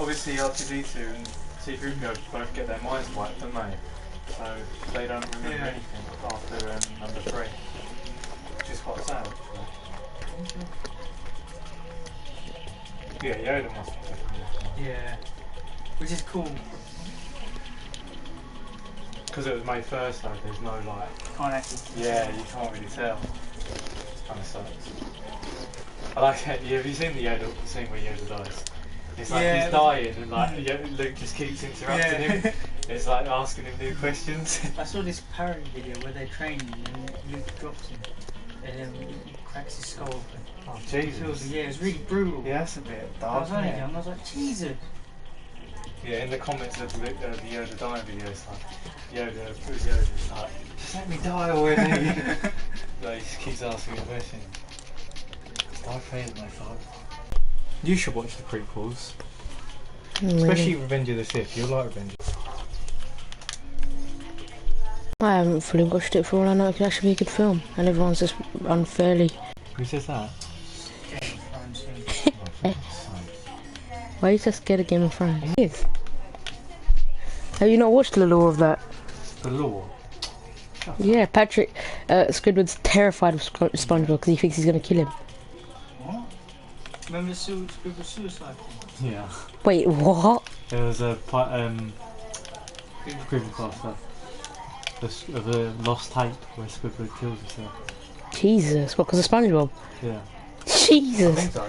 obviously R2D2 and C3PO both get their minds wiped, don't they? So they don't remember anything after number 3, which is quite sad. Actually. Yeah, Yoda must be definitely. Yeah, which is cool. Because it was May 1st though, there's no like... Can't actually... Yeah, you can't really tell. It kind of sucks. I like it. Have you seen the Yoda scene where Yoda dies? It's like he's dying and like Luke just keeps interrupting him. It's like asking him new questions. I saw this parody video where they're training and Luke drops him and then he cracks his skull open. Oh Jesus. Yeah, it's really brutal. Yeah, that's a bit I dark. was only young, I was like, Jesus. Yeah, in the comments of the Yoda dying video, it's like, Yoda's like, just let me die already. Like, he just keeps asking a question. Darth Vader, my father. You should watch the prequels. Especially Revenge of the Sith, you'll like Revenge. I haven't fully watched it for all I know. It could actually be a good film, and everyone's just unfairly... Who says that? Why are you so scared of Game of Thrones? Yes. Have you not watched the lore of that? The lore? Yeah, Patrick Squidward's terrified of SpongeBob because he thinks he's going to kill him. What? Remember the Squidward suicide thing? Yeah. Wait, what? There was a creepypasta of a lost tape where Squidward kills himself. Jesus, what, because of SpongeBob? Yeah. Jesus! I think so.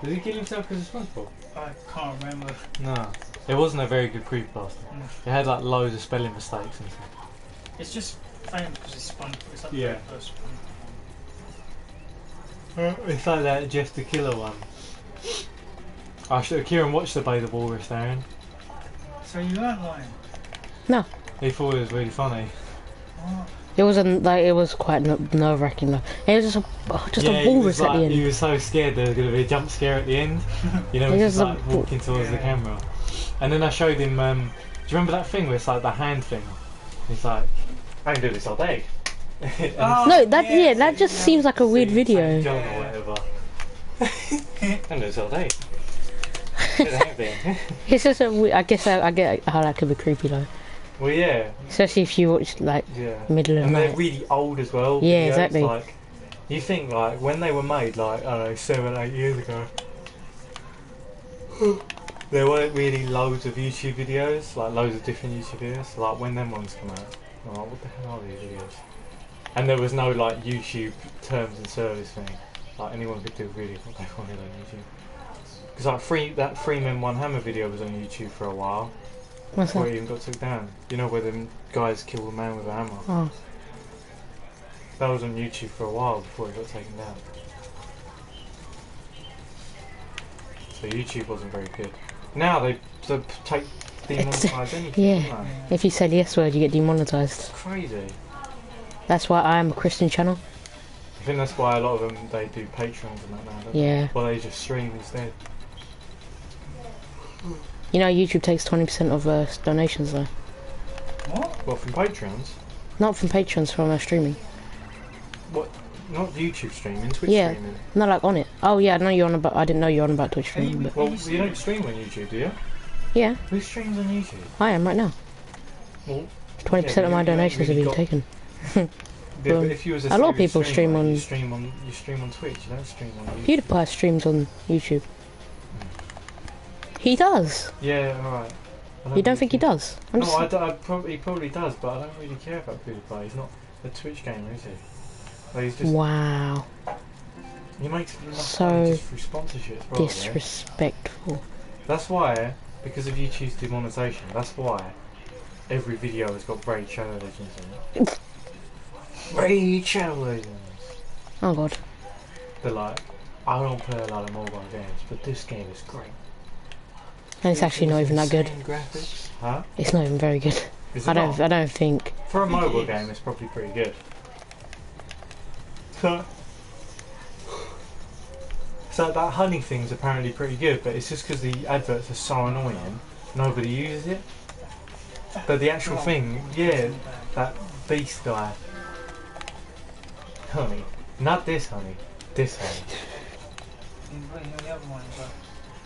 Did he kill himself because of SpongeBob? I can't remember. No. It wasn't a very good creepypasta. It had like loads of spelling mistakes and stuff. It's just famous because it's SpongeBob. It's like Yeah. the first SpongeBob. It's like that Jeff the Killer one. Kieran watched the Bay the Walrus, Darren. So you weren't lying? No. He thought it was really funny. What? It wasn't like, it was quite nerve-wracking though. It was just a walrus at the end. He was so scared there was going to be a jump scare at the end. You know, he's like walking towards the camera. And then I showed him, do you remember that thing where it's like the hand thing? He's like, I can do this all day. No, that just seems like a weird video. John or whatever. I can do this all day. It's just I guess I get how that could be creepy though. Well, yeah. Especially if you watch like middle of the night. And they're really old as well. Yeah, videos, exactly. Like, you think like when they were made, like I don't know, 7-8 years ago, there weren't really loads of YouTube videos, like loads of different YouTube videos. Like when them ones come out, I'm like, what the hell are these videos? And there was no like YouTube terms and service thing. Like anyone could do really what they wanted on YouTube. Because like that 3 Men 1 Hammer video was on YouTube for a while. What's before that? it even got took down. You know where them guys kill a man with a hammer? Oh. That was on YouTube for a while before it got taken down. So YouTube wasn't very good. Now they take demonetise anything. Yeah. If you say the S word, you get demonetized. It's crazy. That's why I am a Christian channel. I think that's why a lot of them they do Patreons and that now. Don't Yeah. they? Well, they just stream instead. You know, YouTube takes 20% of donations though. What? What, from Patreons? Not from patrons, from streaming. What? Not YouTube streaming, Twitch streaming. Not like on it. Oh yeah, I know you're on about. I didn't know you're on about Twitch streaming. But Well, you don't stream on YouTube, do you? yeah, Who streams on YouTube? I am right now. Well, 20% of my donations have been taken. Yeah, but if you was a lot of people stream on. You stream on Twitch. You don't stream on YouTube. PewDiePie streams on YouTube. He does. Yeah, alright. You don't think he does? No, he probably does, but I don't really care about PewDiePie. He's not a Twitch gamer, is he? Like, he's just, wow. He makes enough So money just through sponsorships, probably. Disrespectful. That's why, because of YouTube's demonetization, that's why every video has got Raid Shadow Legends in it. Raid Shadow Legends! Oh god. They're like, I don't play a lot of mobile games, but this game is great. And it's actually not even that good. Graphics. Huh? It's not even very good. Is it I not? don't think. For a mobile game, it's probably pretty good. So that honey thing's apparently pretty good, but it's just because the adverts are so annoying, nobody uses it. But the actual thing, yeah, that beast guy. Honey. Not this honey. This honey.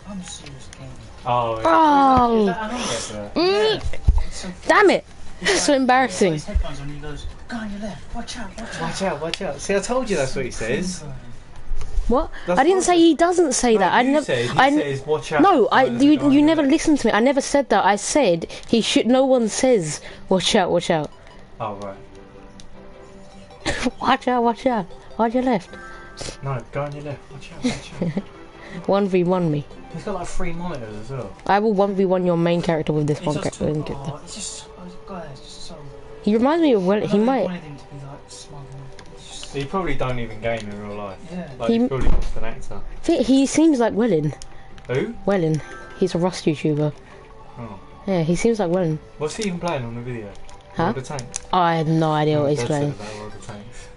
I'm serious game. Oh. Oh. Is that an advert? Mm. It's so Damn it! So embarrassing. His headphones on and he goes, go on your left, watch out, watch out. Watch out, watch out. See, I told you that's what he says. What? That's I didn't say he doesn't say that. I You never. said, he I says, watch out. no. Oh, You never listened to me. I never said that. I said he should. No one says watch out, watch out. Oh, right. Watch out, watch out. Watch your left. No, go on your left. Watch out, watch out. 1v1 me. He's got like 3 monitors as well. I will 1v1 your main character with this He's one just character. too, oh, it's just, guys, just so... He reminds me of well. He I might. wanted him to be like smug and just, He probably don't even game in real life. yeah. Like, he's probably just an actor. He seems like Wellin. Who? Wellin. He's a Rust YouTuber. Oh. Yeah, he seems like Wellin. What's he even playing on the video? Huh? World of Tanks? I have no idea what he's Dad playing. said about World of Tanks.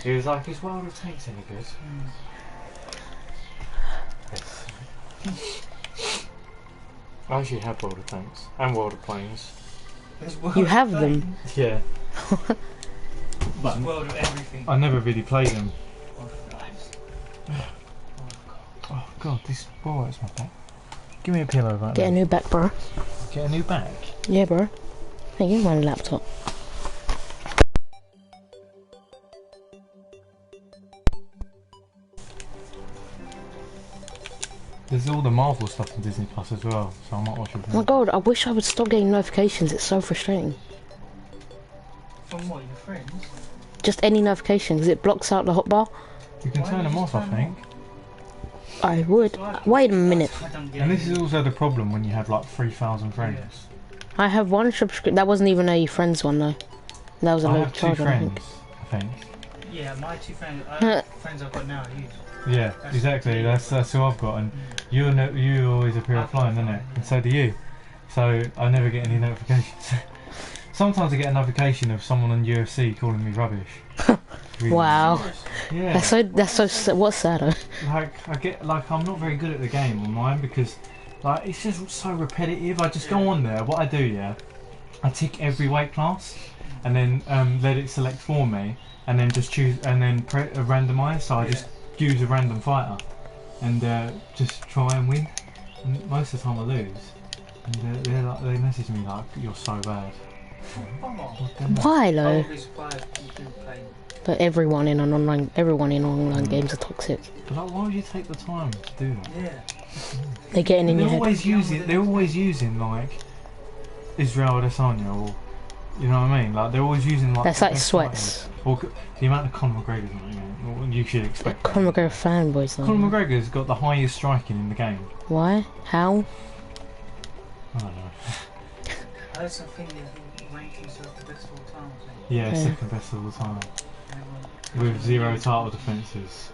He was like, is World of Tanks any good? Yes. I actually have World of Tanks and World of Planes. You have them. Yeah. But world of everything. I never really played them. World of lives. Oh god, this ball hurts my back. Give me a pillow right Get a now. new back, bro. Get a new bag. Yeah, bro. Hey, give me my laptop. There's all the Marvel stuff on Disney Plus as well, so I might watch it. Oh my god, I wish I would stop getting notifications. It's so frustrating. From what, your friends? Just any notifications. It blocks out the hotbar. You can Why turn don't them you off, I turn them think. I would. Wait a minute. I don't get And this it. is also the problem when you have like 3,000 friends. I have one subscription. That wasn't even a friends one though. That was a I low have 2 charge, I friends, think. I think. Yeah, my 2 friends, friends I've got now are you. Yeah, That's exactly. the- That's who I've got, and you always appear I've offline, got isn't it? offline, And yeah. so do you. So I never get any notifications. Sometimes I get a notification of someone on UFC calling me rubbish. Really. Wow. Yeah. That's so. What's that? Like I get like I'm not very good at the game on mine because like it's just so repetitive. I just go on there. What I do, yeah, I tick every weight class, and then let it select for me, and then just choose and then randomize. So I just use a random fighter, and just try and win. And most of the time I lose, and they're like, they message me like, "You're so bad." Come on. What the hell? Why I though? would be surprised if you do play. But everyone in online games are toxic. But like, why would you take the time to do that? Yeah. They're getting in They're your head. always using. They're always using like Israel Adesanya, or you know what I mean. Like they're always using like. That's the like best sweats. fighters. Or the amount of Conor McGregor's in the game. Well, you should expect. that. Conor McGregor fanboys though. Conor McGregor's got the highest striking in the game. Why? How? I don't know. I heard something that he ranked himself the best of all time, I think. Yeah, Yeah. second best of all time Everyone- with 0 title defences.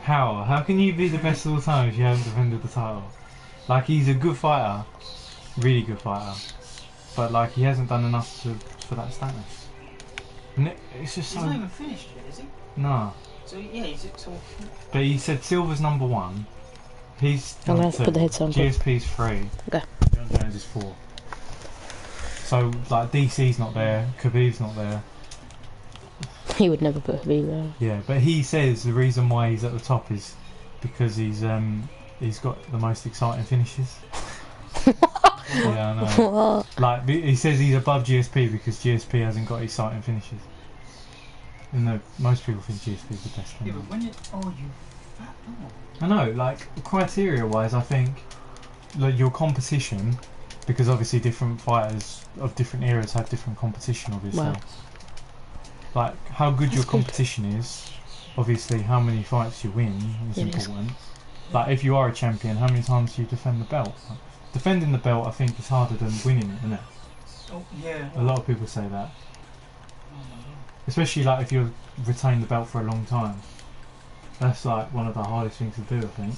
How? How can you be the best of all time if you haven't defended the title? Like he's a good fighter, really good fighter, but like he hasn't done enough for that status. And it's just He's so not even finished yet, is he? no. So yeah, he's so But he said Silver's number 1. He's I'm gonna number have to 2. put the headset on. GSP's 3. Okay. John Jones is 4. So like DC's not there, Khabib's not there. He would never put a V there. Yeah, but he says the reason why he's at the top is because he's got the most exciting finishes. Yeah, I know. What? Like he says he's above GSP because GSP hasn't got exciting finishes. And no, most people think GSP is the best. yeah, Anyway. but when it you fat dog. I know, like criteria wise, I think like your competition, because obviously different fighters of different eras have different competition. Obviously, Wow. like how good your That's good. competition is. Obviously, how many fights you win is Yes. important. Like if you are a champion, how many times do you defend the belt? Like, defending the belt, I think, is harder than winning it, isn't it? Oh yeah. A lot of people say that, Oh my god. especially like if you retain the belt for a long time. That's like one of the hardest things to do, I think.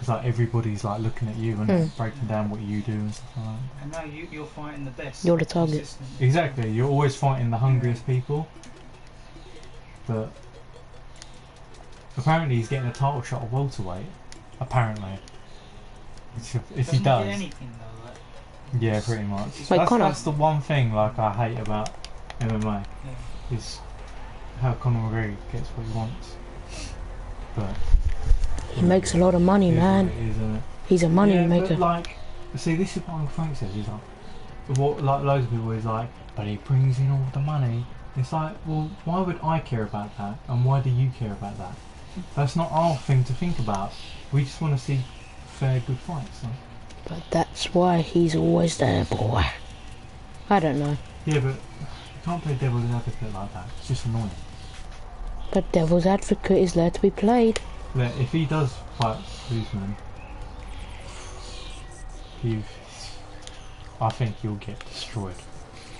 It's like everybody's like looking at you and breaking down what you do and stuff like that. And now you're fighting the best. You're the target. consistently. Exactly, you're always fighting the hungriest people. But apparently he's getting a title shot at welterweight. Apparently. If he Doesn't does. Get anything though, like, Yeah, pretty much. Wait, That's, Conor. that's the one thing like I hate about MMA yeah. is how Conor McGregor gets what he wants. but He makes a lot of money, it is man. what it is, isn't it? He's a money yeah, maker. But like, see, this is what Uncle Frank says. He's like, what like loads of people is like, but he brings in all the money. It's like, well, why would I care about that, and why do you care about that? That's not our thing to think about. We just want to see fair, good fights. So. But that's why he's always there, boy. I don't know. Yeah, but you can't play devil's advocate like that. It's just annoying. But devil's advocate is there to be played. Look, if he does fight Usman, I think he'll get destroyed.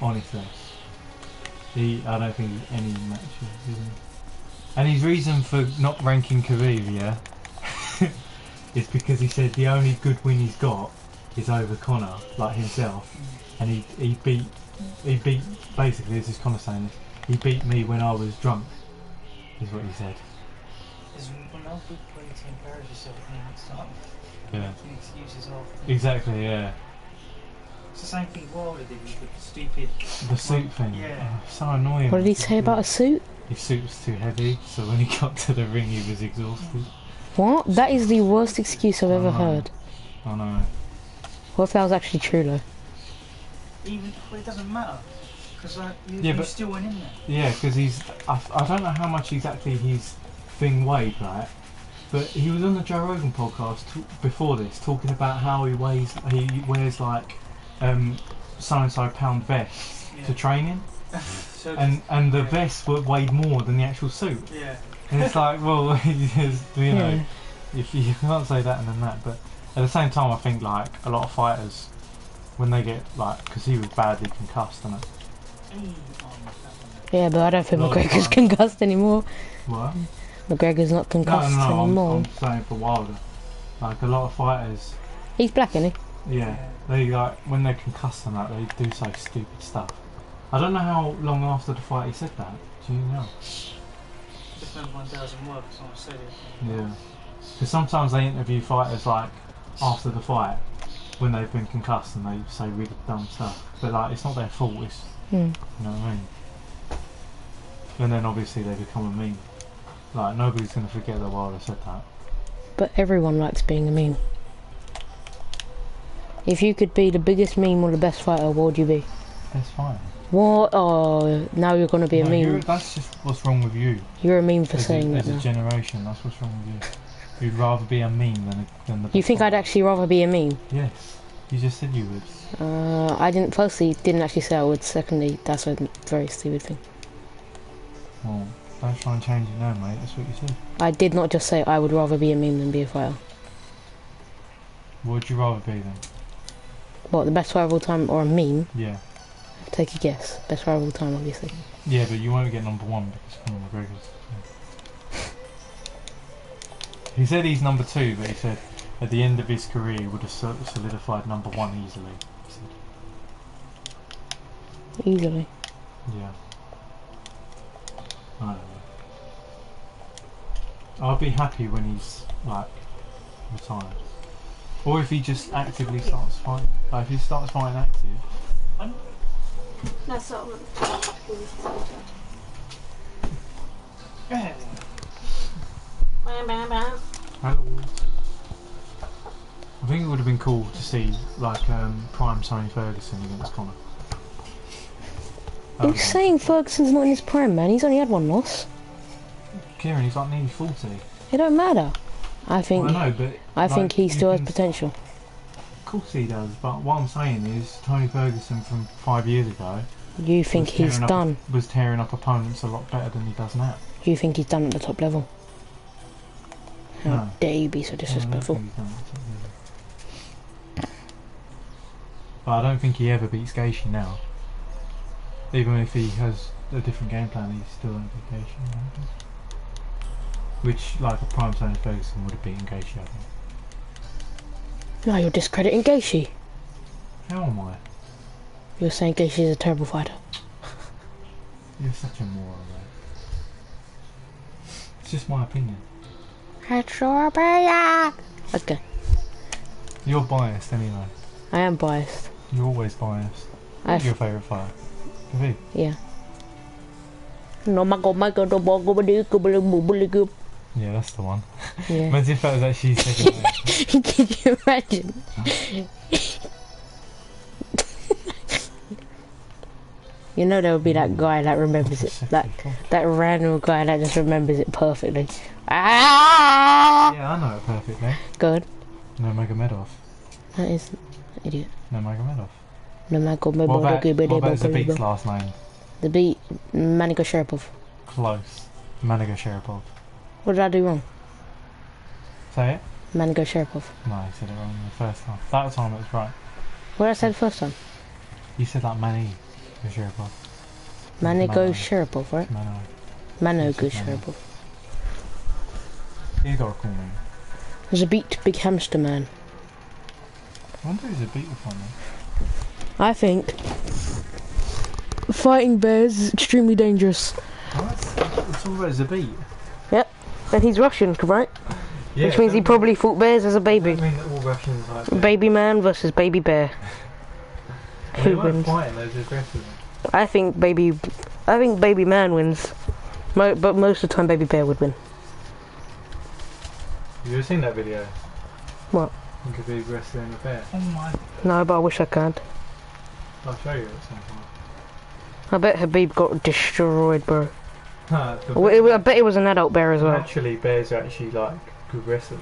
Honestly. I don't think any match is he? And his reason for not ranking Khabib, yeah, is because he said the only good win he's got is over Conor, like himself, and he beat basically, this is Conor saying this, he beat me when I was drunk, is what he said. Because when else we play to embarrass yourself and then start Yeah. making excuses after. Exactly, yeah. It's the same thing Wilder did with the stupid... The suit thing. Yeah. Oh, so annoying. What did he say about a suit? His suit was too heavy, so when he got to the ring he was exhausted. What? That is the worst excuse I've ever I know. heard. I know. What if that was actually true though? Even, well, it doesn't matter. Because Yeah, you but- still went in there. Yeah, because I don't know how much exactly his thing weighed, right? But he was on the Joe Rogan podcast before this, talking about how he wears like so-and-so pound vests to training, So and the vests weighed more than the actual suit. yeah. And it's like, well, you know, Yeah. if you can't say that and then that, but at the same time, I think like a lot of fighters, when they get like, because he was badly concussed, and Yeah, but I don't think No, McGregor's it's concussed anymore. what? McGregor's not concussed No, anymore. I'm saying for Wilder, like a lot of fighters, He's black, isn't he? yeah, they like when they're concussed and that, they do say stupid stuff. I don't know how long after the fight he said that. Do you know? Depends when doesn't work, someone said it. Yeah. Because sometimes they interview fighters like after the fight when they've been concussed and they say really dumb stuff. But like it's not their fault. It's Hmm. you know what I mean. And then obviously they become a meme. Like nobody's gonna forget that Wilder said that. But everyone likes being a meme. If you could be the biggest meme or the best fighter, what would you be? That's fine. What? Oh, now you're gonna be a No, meme. that's just what's wrong with you. You're a meme for As saying a that now. generation, that's what's wrong with you. You'd rather be a meme than the. You think I'd actually rather be a meme? Yes. You just said you would. I didn't. Firstly, didn't actually say I would. Secondly, that's a very stupid thing. Well, don't try and change it now, mate. That's what you said. I did not just say I would rather be a meme than be a fighter. What would you rather be then? What, the best fighter of all time or a meme? Yeah. Take a guess. Best fighter of all time, obviously. Yeah, but you won't get number one because Conor McGregor's. Yeah. He said he's number two, but he said at the end of his career he would have solidified number one easily. He said. Easily. Yeah. I don't know. I'll be happy when he's like retired. Or if he just actively starts fighting. Like if he starts fighting active. No, sort Yeah. Hello. I think it would have been cool to see like prime Tony Ferguson against Conor. You're saying Ferguson's not in his prime, man. He's only had one loss. Kieran, he's like nearly 40. It don't matter. I think. Well, I know, but I think like, he you still has can- potential. Of course he does, but what I'm saying is Tony Ferguson from 5 years ago You think was he's tearing up- done? was tearing up opponents a lot better than he does now. You think he's done at the top level? How No. dare you be so I don't disrespectful? think he's done that. But I don't think he ever beats Gaethje now. Even if he has a different game plan, he's still don't beat Gaethje. I don't think. Which, like a prime Tony Ferguson would have beaten Gaethje, I think. No, you're discrediting Gaethje. How am I? You're saying Gaethje is a terrible fighter. You're such a moron, mate. It's just my opinion. It's your opinion. Okay, You're biased anyway. I am biased. You're always biased. I Who's your favourite fighter? Yeah. No, my God, no, bully good. Yeah, that's the one. Yeah. Imagine if that was actually second name. Can you imagine? You know there would be that guy that remembers it, that random guy that just remembers it perfectly. Ah! Yeah, I know it perfectly. Good. No Magomedov. That is an idiot. No Magomedov. No Michael What about Zabik's last name? The beat Manika Sharapov. Close. Maniga Sharapov. What did I do wrong? Say it? Manika Sharapov. No, you said it wrong the first time. That time it was right. What did I say the first time? You said like Mani Sharapov. Manika Sharapov, right? Mano. Manika Sharapov. He's got a cool name. There's a beat Big Hamster Man. I wonder who's a beat from him. I think fighting bears is extremely dangerous. It's all about Zabit. Yep. And he's Russian, right? Yeah, which means he probably fought bears as a baby. I mean that all Russians like bears. Baby man versus baby bear. They Who weren't wins? fighting, they were just wrestling. I think baby man wins. But most of the time baby bear would win. You ever seen that video? What? You could be wrestling a bear. Oh my. No, but I wish I could. I'll show you at some point. I bet Habib got destroyed, bro. I Bet it was an adult bear as well. Actually, bears are actually like good wrestlers.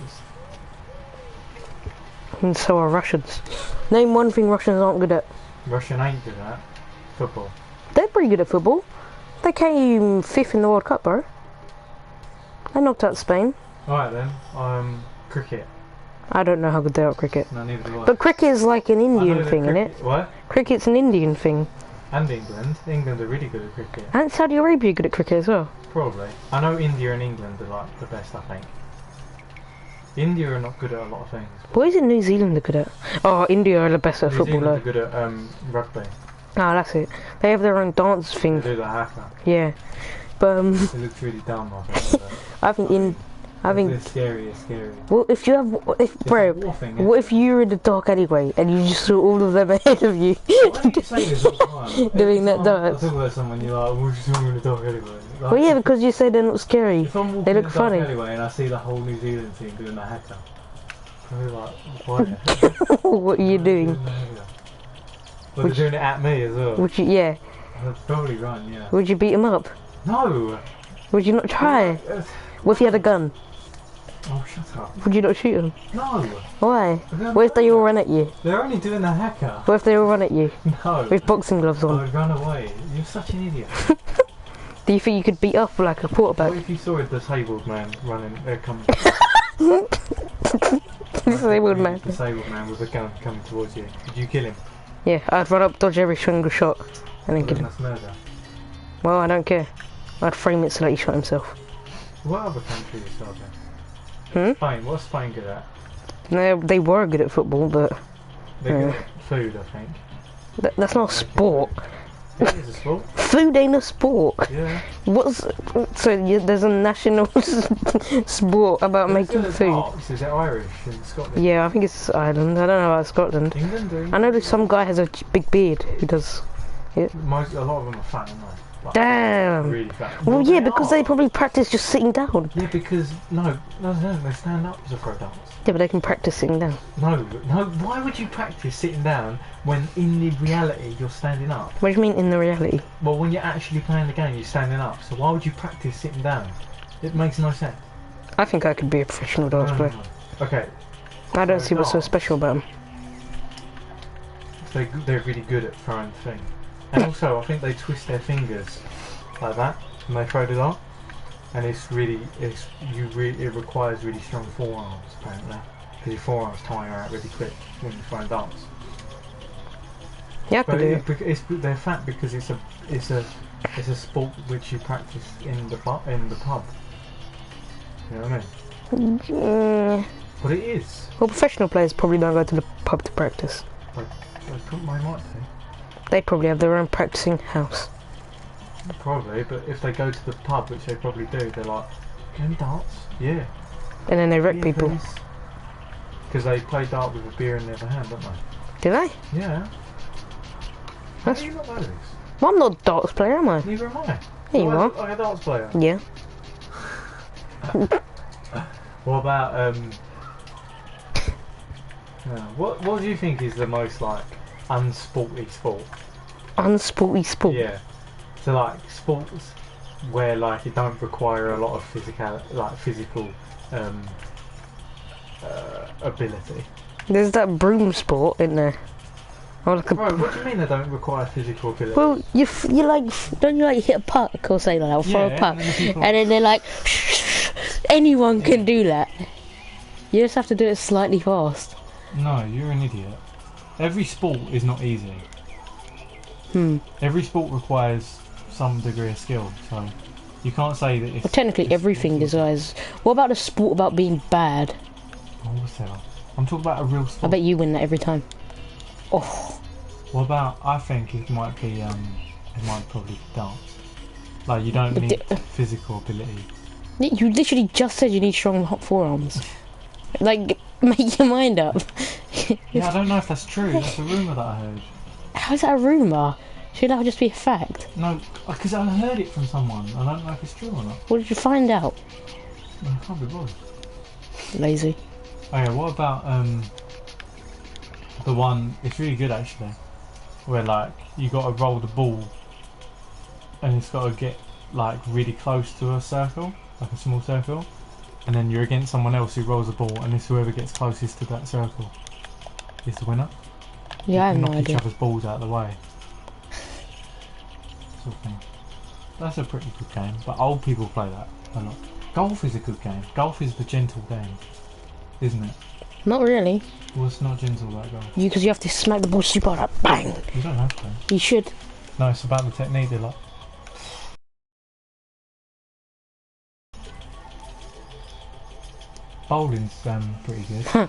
And so are Russians. Name one thing Russians aren't good at. Russian ain't good at football. They're pretty good at football. They came 5th in the World Cup, bro. They knocked out Spain. Alright then, cricket. I don't know how good they are at cricket. No, neither do I. But cricket is like an Indian thing, isn't it? What? Cricket's an Indian thing. And England. England are really good at cricket. And Saudi Arabia good at cricket as well. Probably. I know India and England are like the best, I think. India are not good at a lot of things. What is it New Zealand are good at? Oh, India are the best at New football Zealand though. are good at rugby. Ah, that's it. They have their own dance They thing. do the haka. Yeah. But It looks really dumb, I think. I think It's scary, it's scary. well, if you have, bro, what if you were in the dark anyway and you just saw all of them ahead of you Why do you say this all the time? doing that I dance? talk about someone, you're like, we're just talking in the dark anyway. Like, Well, yeah, because you say they're not scary. if I'm walking They in look the dark funny. anyway and I see the whole New Zealand team doing the haka, I'll be like, why? What are you doing? Well, they're doing it at me as well. Would you? Yeah. I'd probably run, yeah. Would you beat them up? No! Would you not try? What if you had a gun? Oh, shut up. Would you not shoot them? No! Why? What if they all run at you? They're only doing the haka. What if they all run at you No. with boxing gloves I on? would run away. You're such an idiot. Do you think you could beat up like a What quarterback? if you saw a disabled man running, coming, Disabled man. disabled man with a gun coming towards you? Could you kill him? Yeah, I'd run up, dodge every single shot, and then Well, kill then him. that's murder. Well, I don't care. I'd frame it so that he shot himself. What other countries are Hmm? there? Spain. What's Spain good at? They were good at football, but They're good Yeah. at food, I think. that's not a sport. Yeah, it is a sport. Food ain't a sport. Yeah. There's a national sport about making It's food. Arts. Is it Irish in Scotland? Yeah, I think it's Ireland. I don't know about Scotland. England do. I know there's some guy has a big beard who does. A lot of them are fat, aren't they? Like, Damn. really fat. Well, yeah, because they are. probably practice just sitting down. Yeah, because no, they stand up as a pro dance. Yeah, but they can practice sitting down. No. Why would you practice sitting down when in the reality you're standing up? What do you mean in the reality? Well, when you're actually playing the game, you're standing up. So why would you practice sitting down? It makes no sense. I think I could be a professional dance player. Okay, I don't see what's so dance. special about them. they're really good at throwing the thing, and also I think they twist their fingers like that when they throw the dart, and it requires really strong forearms apparently, because your forearms tire out really quick when you're throwing darts. Yeah, I could But do it. they're fat because it's a sport which you practice in the pub. You know what I mean? But it is. Well, professional players probably don't go to the pub to practice. They might do. They probably have their own practicing house. Probably, but if they go to the pub, which they probably do, they're like, "Any darts?" Yeah. And then they wreck people. Because they play dart with a beer in their hand, don't they? Do they? Yeah. How That's- do you not know this? Well, I'm not a darts player, am I? Neither am I. Yeah, you are. I'm a darts player. Yeah. What about what do you think is the most like unsporty sport? Unsporty sport. Yeah. So like sports where like it don't require a lot of physical ability. There's that broom sport in there. Or like Bro, what do you mean they don't require physical ability? well, you like don't you like hit a puck or say like that, or throw a puck, and then they're like, anyone can do that. You just have to do it slightly fast. No, you're an idiot. Every sport is not easy. Every sport requires some degree of skill, so you can't say that. Well, technically, everything is guys. What about the sport about being bad? Oh, what's that? I'm talking about a real sport. I bet you win that every time. Oh. What about? I think it might be. It might probably be dance. Like you don't need physical ability. You literally just said you need strong forearms. Like, make your mind up. Yeah, I don't know if that's true. That's a rumour that I heard. How is that a rumour? Should that just be a fact? No, because I heard it from someone. I don't know if it's true or not. What did you find out? I can't be bothered. Lazy. Oh yeah, what about the one? It's really good actually. Where like you got to roll the ball, and it's got to get like really close to a circle, like a small circle, and then you're against someone else who rolls the ball, and it's whoever gets closest to that circle is the winner. Yeah, I have no knock each idea. other's balls out of the way. Sort of thing. That's a pretty good game, but old people play that a lot. Golf is a good game. Golf is the gentle game, isn't it? Not really. Well, it's not gentle like golf. Because you have to smack the ball super hard, like, bang. You don't have to. You should. No, it's about the technique. They're like. Bowling's pretty good.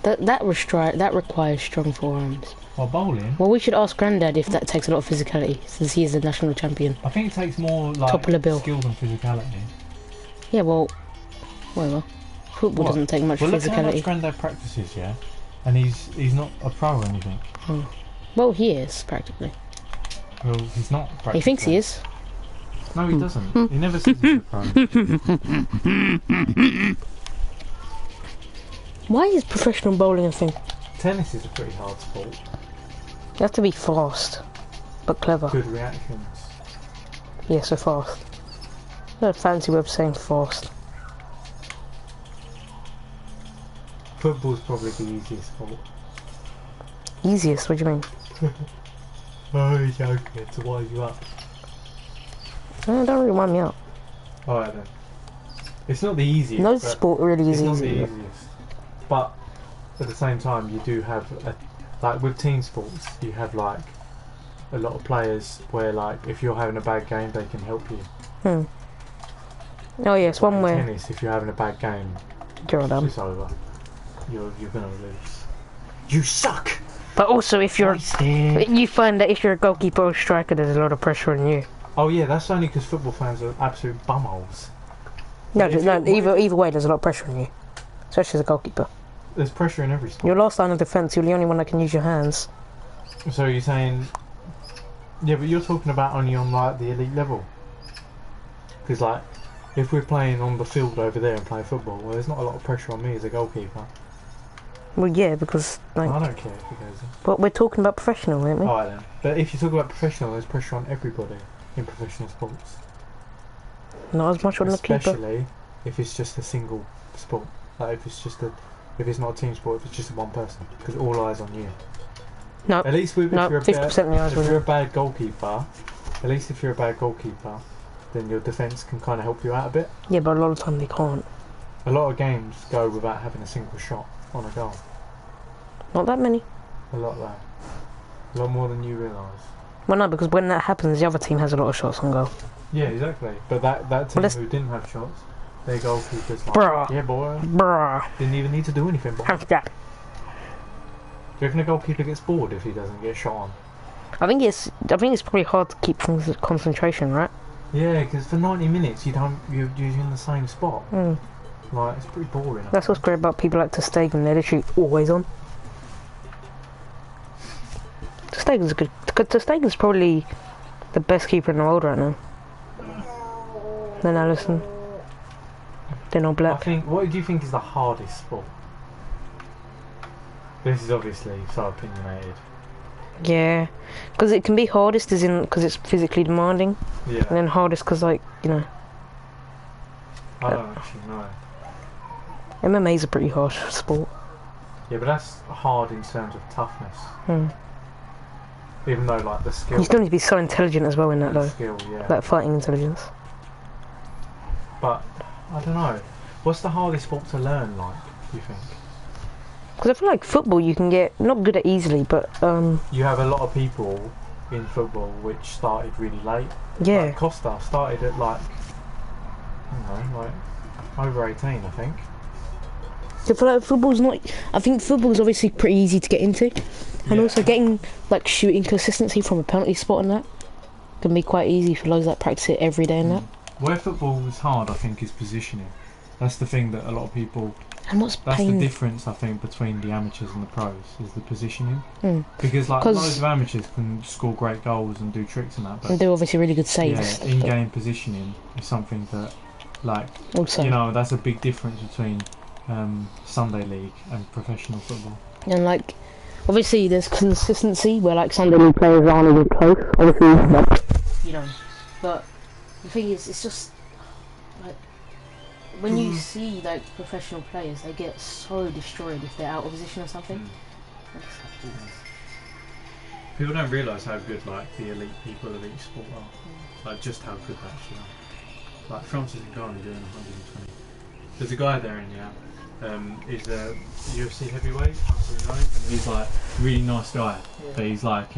That requires strong forearms. Well, bowling. Well, we should ask Grandad if that takes a lot of physicality, since he is the national champion. I think it takes more like Top of the bill. skill than physicality. Yeah, well, whatever. Football What? doesn't take much Well, look how much physicality. Grandad practices, yeah, and he's not a pro or anything. Well, he is practically. Well, he's not. He thinks he is. No, he doesn't. He never says he's a pro. Why is professional bowling a thing? Tennis is a pretty hard sport. You have to be fast, but clever. Good reactions. Yeah, so fast. That's a fancy way of saying fast. Football's probably the easiest sport. Easiest, what do you mean? Oh, he's joking to wind you up. No, don't really wind me up. Alright then. It's not the easiest. No but sport really is it's not the easy. easiest. But at the same time, you do have like with team sports, you have like a lot of players where like if you're having a bad game, they can help you. Oh yes, one In way. tennis, if you're having a bad game, You're done. it's over. You're gonna lose. You suck. But also, if you're, Wasted. you find that if you're a goalkeeper or striker, there's a lot of pressure on you. Oh yeah, that's only because football fans are absolute bumholes. No, If no. you're- Either way, there's a lot of pressure on you, especially as a goalkeeper. There's pressure in every sport. Your last line of defence, you're the only one that can use your hands. So you're saying, yeah, but you're talking about only on like the elite level. Because like, if we're playing on the field over there and playing football, well, there's not a lot of pressure on me as a goalkeeper. Well, yeah, because like, I don't care if it goes in. but we're talking about professional, aren't we? Alright then. But if you talk about professional, there's pressure on everybody in professional sports. Not as much on the keeper. Especially if it's just a single sport. Like if it's not a team sport, if it's just one person, because all eyes on you. No, At least if no, you're 50% of the eyes if on you're you. a bad goalkeeper, at least if you're a bad goalkeeper, then your defence can kind of help you out a bit. Yeah, but a lot of time they can't. A lot of games go without having a single shot on a goal. Not that many. A lot of that. A lot more than you realise. Well, no, because when that happens, the other team has a lot of shots on goal. Yeah, exactly. But that team Well, who didn't have shots, their goalkeepers like, Bruh. yeah boy, Bruh. didn't even need to do anything. Boy. Do How's that? you reckon a goalkeeper gets bored if he doesn't get shot on? I think it's probably hard to keep concentration, right? Yeah, because for 90 minutes you're in the same spot. Like, it's pretty boring. That's what's great about people like Stegen. They're literally always on. Stegen's good. Stegen's probably the best keeper in the world right now. Then Alisson. They're not I black. think. What do you think is the hardest sport? This is obviously so opinionated. Yeah, because it can be hardest as in because it's physically demanding, Yeah. and then hardest because like you know I don't actually know. MMA's a pretty hard sport. Yeah, but that's hard in terms of toughness. Hmm. Even though like the skill. You still need to be so intelligent as well in that the though, skill, yeah. like fighting intelligence. But I don't know. What's the hardest sport to learn like? Do you think? Because I feel like football you can get not good at easily, but You have a lot of people in football which started really late. yeah. Like Costa started at like, I don't know, like over 18, I think. I feel like football's not. I think football's obviously pretty easy to get into, and Yeah. also getting like shooting consistency from a penalty spot and that can be quite easy for those that practice it every day and that. Where football is hard, I think, is positioning. That's the thing that a lot of people. And what's That's the pain? difference, I think, between the amateurs and the pros is the positioning. Mm. Because like 'Cause- loads of amateurs can score great goals and do tricks and that, And but they're obviously really good yeah, saves. in-game positioning is something that, like, Also, you know, that's a big difference between Sunday league and professional football. and like obviously there's consistency where like Sunday league players aren't even close. Obviously, like, you know, but the thing is, it's just like when you see like professional players, they get so destroyed if they're out of position or something. I just like, Jesus. People don't realise how good like the elite people of each sport are. Like just how good they actually are. Like Francis Ngannou doing 120. There's a guy there in he's a UFC heavyweight, Francis Ngannou, and he's like a really nice guy. Yeah. But he's like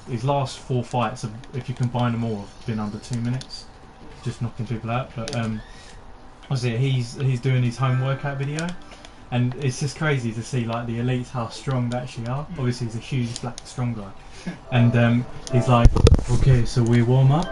his last 4 fights, if you combine them all, have been under 2 minutes, just knocking people out. But obviously he's doing his home workout video. And it's just crazy to see like the elites how strong they actually are. Obviously he's a huge black strong guy. And he's like, okay, so we warm up